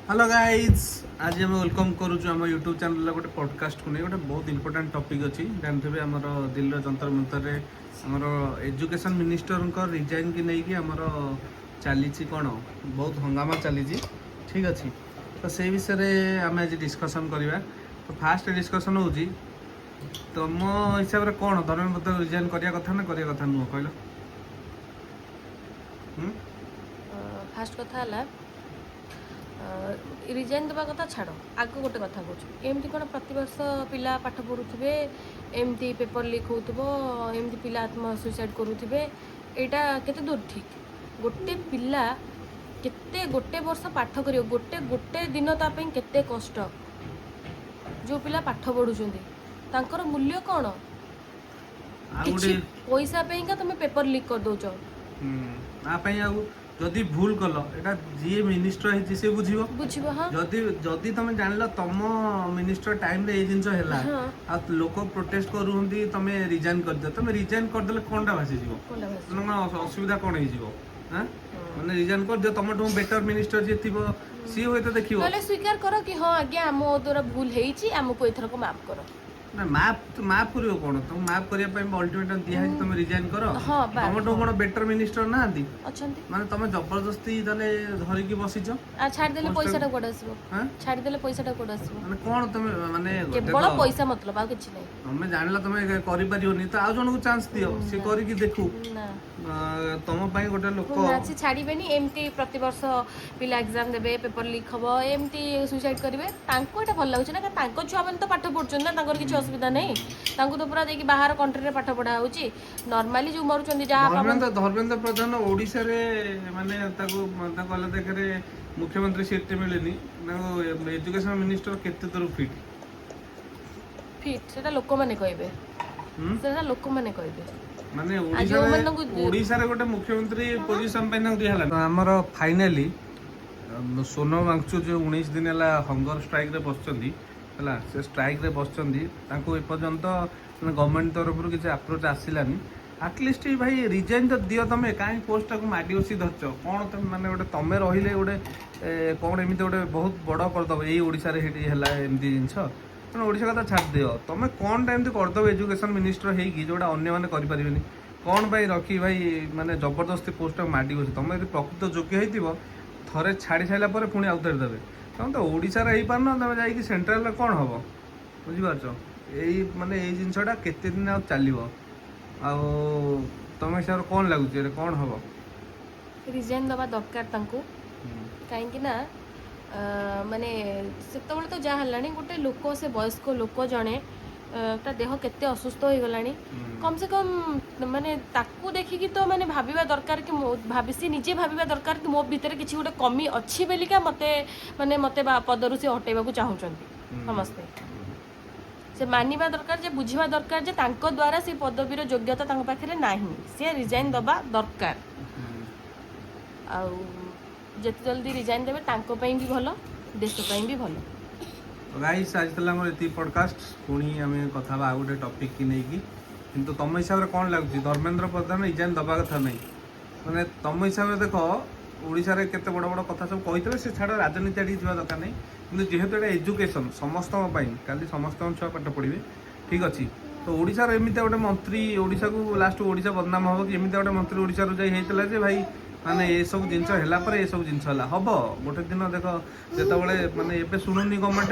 hello guys आज हम welcome करुचु आम यूट्यूब चैनल गोटे पॉडकास्ट को नहीं गोटे बहुत इंपोर्टेंट टॉपिक अच्छी जानते आमर दिल्ली जंतर मंतर आमर एजुकेशन मिनिस्टर रिजाइन की नहीं कि आमर चली कौन बहुत हंगामा चली ठीक अच्छे तो से विषय आम आज डिस्कसन करवा तो फास्ट डिस्कसन हो तुम हिसाब से कौन धर्मेंद्र रिजाइन करने कथा ना करने कथा नुह कहल फास्ट कथा रिजाइन देवा कथा छाड़ आग गोटे कथा कौन एमती कौन प्रतिवर्ष पिला पाठ पढ़ुवे एमती पेपर लीक होमती पिला आत्म सुइसाइड करुवे यहाँ केते दूर ठीक गोटे पिला केते गोटे वर्ष पाठ कर गोटे गोटे दिन तापी केते कष्ट जो पिला पाठ पढ़ुंट तांकर मूल्य कौन किछि पैसा पेइका तुम पेपर लीक कर दौच जदि भूल कल एटा जी मिनिस्टर है से बुझिबो बुझिबो हां जदि जदि तुम जानल तुम मिनिस्टर टाइम रे ए जिंस हैला आ लोक प्रोटेस्ट करूंदी तुम रिजाइन कर दे तुम रिजाइन कर देले कोनटा भासी जीवो कोन असुविधा कोन हे जीवो हां माने रिजाइन कर दे तुम बेटर मिनिस्टर जे थिबो सी होय तो देखिबो पहले स्वीकार करो कि हां आज्ञा हमो द्वारा भूल हेची हमको एथर को माफ करो ना माफ माफ करियो कोन तुम माफ करिया पय अल्टीमेटम दिया है तुम रिजाइन करो तुम कोन बेटर मिनिस्टर ना आंदी अछंती माने तुम जबरदस्ती तले धरि की बसिछ आ छाड़ देले पैसाटा कोड आसीबो हां छाड़ देले पैसाटा कोड आसीबो माने कोन तुम माने केवल पैसा मतलब आ किछ नै तुम जानला तुम करि परियोनी तो आ जन को चांस दियो से करि की देखू ना तुम पय गोटे लोक नाची छाड़ीबेनी एमती प्रति वर्ष पिला एग्जाम देबे पेपर लीक हबो एमती सुसाइड करिवे तांको एटा भल लागुछ ना तांको छुआ मन तो पाठ पढुछन ना तांकर किछ असुविधा नहीं तांको तो पूरा देखि बाहर कंट्री रे पाठ पढा होची नॉर्मली जो मरुचंदी जा धर्मेंद्र प्रधान ओडिसा रे माने ताको कहले देखरे मुख्यमंत्री सीट मिलेनी एजुकेशन मिनिस्टर केते दूर फिट फिट सेटा लोक माने कहबे सेटा लोक माने कहबे माने ओडिसा रे गोटे मुख्यमंत्री पोजीशन पे ना दिहला हमर फाइनली सोनम वांगचू जो 19 दिन हला हंगर स्ट्राइक रे बसचंदी हला से स्ट्राइक रे बसचंदी तांको एपर्यंत गवर्नमेंट तरफ किसी अप्रोच आसिलानी आटलिस्ट भाई रिजाइन तो दियो तुम कहीं पोस्ट को माडी बसी धरच कौन तुम माने गोटे तुम रहिले गोटे कौन एमती गोटे बहुत बड़ करदब ये ओडिसा रे हेटी हला एमती जिंस तेना ओडिसा कथा छाड़ दियो तुम कौन टाइम करदब एजुकेशन मिनिस्टर हेगी जोटा अन्य मैंने करें कौन भाई रखी भाई माने जबरदस्ती पोस्ट को माडी बसी तुम यदि प्रकृत योग्य होइतिबो थरे छाड़ी साइला पर पुणी आउथरे देबे तुम तो ओडिसा रे पार ना तुम जाइए सेंट्रल कौन हम बुझिपार यही माने यही जिनसा केते दिन आ चलो तुम हिसाब से कौन लगुच कौन हम रिजाइन दबा दरकार तांको कहीं ना माने सेतबेले तो जा हलानी गोटे लोक से वयस्क लोक जणे ता देह केते असुस्थ हो गलानी कम से कम माने ताकू देखिकी तो माने भाबिबा दरकार कि भाबिसी निजे भाबिबा दरकार कि मो भीतर किछि गोटे कमी अछि बेलिका मते माने मते पदरु से हटेबा को चाहुचंती समस्ते से मानिबा दरकार जे बुझिबा दरकार जे तांको द्वारा से पदवीर योग्यता तांको पाखरे नाही से रिजाइन दबा दरकार आ जति जल्दी रिजाइन देबे तांको पई भी भलो देश पई भी भलो गाइस आज तला हमर एती पॉडकास्ट पुणी आमे कथा बा गोटे टॉपिक की नै की किंतु तुम हिसाब रे कोन लागुची धर्मेंद्र प्रधान रिजाइन दबा कथा नै माने तुम हिसाब रे देखो ओडिसा रे केते बड़ बड़ कथा सब कहितले से छाड़ राजनीति आडी जिवा दरकार नै किंतु जेहेतु एटा एजुकेशन समस्त पई काली समस्त छुआ पाठ पढ़िबे ठीक अछि तो ओडिसा रे एमिते गोटे मंत्री ओडिसा को लास्ट ओडिसा बदनाम हो कि एमिते गोटे मंत्री ओडिसा रो जाई हेतला जे भाई माने ये सब जिनस हैला पर ये सब जिनस हैला हबो गोटे दिन देख जेतबेले माने एबे सुनुनी गवर्नमेंट